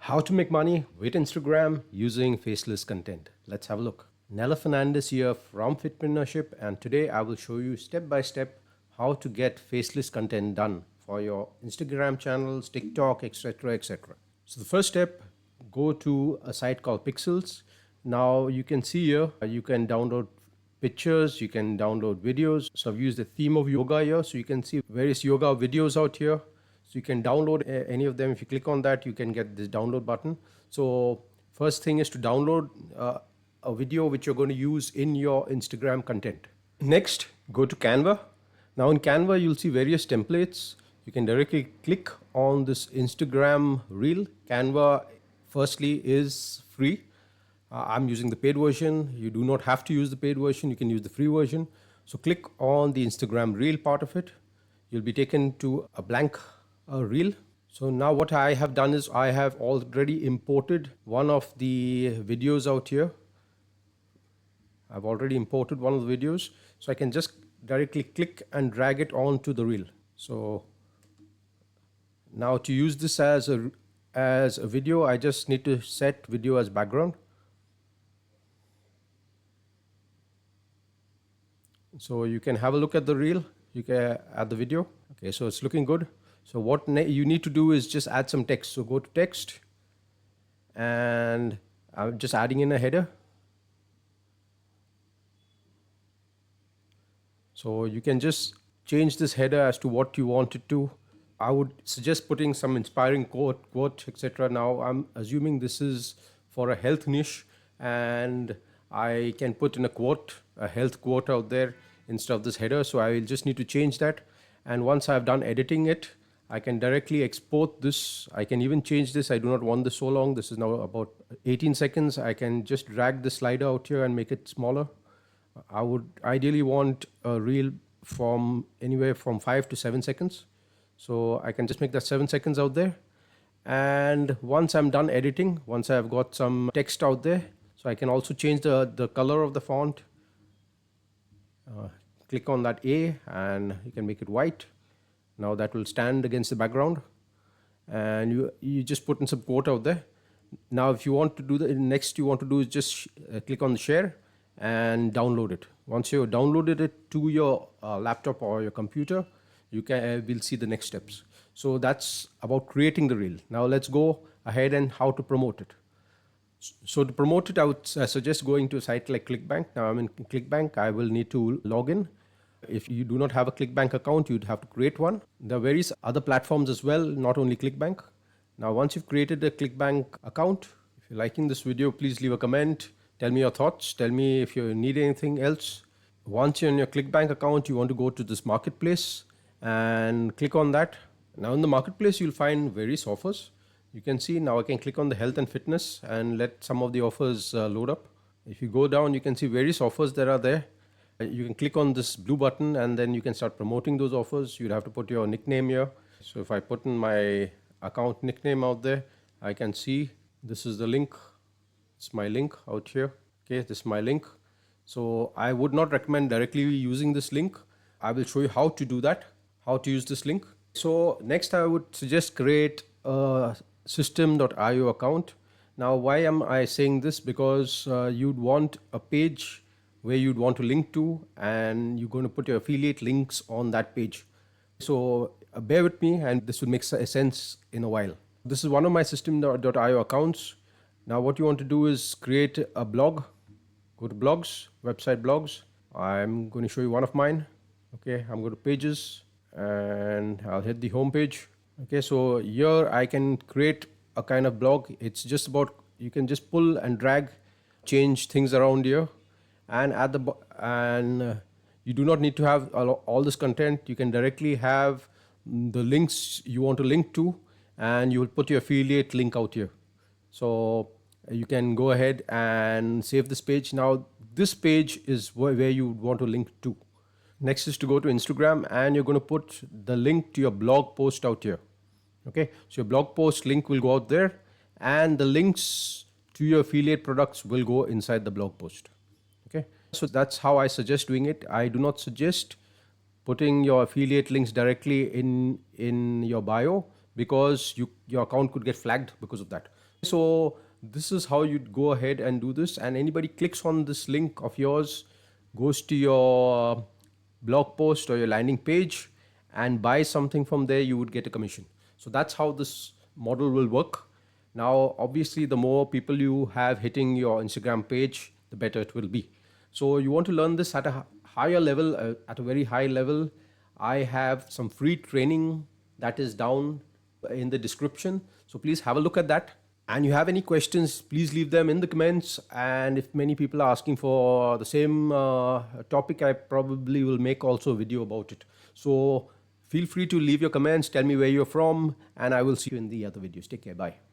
How to make money with Instagram using faceless content. Let's have a look. Nella Fernandez here from Fit-Preneur-Ship, and today I will show you step by step how to get faceless content done for your Instagram channels, TikTok, etc. etc. So the first step, go to a site called Pexels. Now you can see here, you can download pictures, you can download videos. So I've used the theme of yoga here, so you can see various yoga videos out here. So you can download any of them. If you click on that, you can get this download button. So first thing is to download a video which you're going to use in your Instagram content. Next, go to Canva. Now in Canva, you'll see various templates. You can directly click on this Instagram reel. Canva, firstly, is free. I'm using the paid version. You do not have to use the paid version. You can use the free version. So click on the Instagram reel part of it. You'll be taken to a blank reel. So now what I have done is I have already imported one of the videos out here. I've already imported one of the videos. So I can just directly click and drag it onto the reel. So now to use this as a video, I just need to set video as background. So you can have a look at the reel, you can add the video. Okay, so it's looking good. So what you need to do is just add some text. So go to text, and I'm just adding in a header. So you can just change this header as to what you want it to. I would suggest putting some inspiring quote, etc. Now I'm assuming this is for a health niche, and I can put in a health quote out there instead of this header. So I will just need to change that. And once I've done editing it, I can directly export this. I can even change this. I do not want this so long. This is now about 18 seconds. I can just drag the slider out here and make it smaller. I would ideally want a reel from anywhere from 5 to 7 seconds. So I can just make that 7 seconds out there. And once I'm done editing, once I've got some text out there, so I can also change the color of the font. Click on that A and you can make it white. Now that will stand against the background, and you just put in some quote out there. Now if you want to do the next, you want to do is just click on the share and download it. Once you downloaded it to your laptop or your computer, you will see the next steps. So that's about creating the reel. Now let's go ahead and how to promote it. So to promote it, I would suggest going to a site like ClickBank. Now I'm in ClickBank. I will need to log in. If you do not have a ClickBank account, you'd have to create one. There are various other platforms as well, not only ClickBank. Now once you've created a ClickBank account, if you're liking this video, please leave a comment. Tell me your thoughts. Tell me if you need anything else. Once you're in your ClickBank account, you want to go to this marketplace and click on that. Now in the marketplace, you'll find various offers. You can see now I can click on the health and fitness and let some of the offers load up. If you go down, you can see various offers that are there. You can click on this blue button and then you can start promoting those offers. You'd have to put your nickname here. So if I put in my account nickname out there, I can see this is the link. It's my link out here. Okay, this is my link. So I would not recommend directly using this link. I will show you how to do that, how to use this link. So next I would suggest create a system.io account. Now why am I saying this? Because you'd want a page where you'd want to link to, and you're going to put your affiliate links on that page. So bear with me, and this will make sense in a while. This is one of my system.io accounts. Now what you want to do is create a blog. Go to blogs, website blogs. I'm going to show you one of mine. Okay, I'm going to pages and I'll hit the home page. Okay, so here I can create a kind of blog. It's just about, you can just pull and drag, change things around here. And you do not need to have all this content. You can directly have the links you want to link to, and you will put your affiliate link out here. So you can go ahead and save this page. Now this page is where you want to link to. Next is to go to Instagram, and you're going to put the link to your blog post out here. Okay, so your blog post link will go out there, and the links to your affiliate products will go inside the blog post. Okay, so that's how I suggest doing it. I do not suggest putting your affiliate links directly in your bio, because your account could get flagged because of that. So this is how you'd go ahead and do this, and anybody clicks on this link of yours, goes to your blog post or your landing page and buys something from there, you would get a commission. So that's how this model will work. Now obviously the more people you have hitting your Instagram page, the better it will be. So you want to learn this at a higher level, at a very high level. I have some free training that is down in the description, so please have a look at that. And you have any questions, please leave them in the comments. And if many people are asking for the same topic, I probably will make also a video about it. So feel free to leave your comments, tell me where you're from, and I will see you in the other videos. Take care, bye.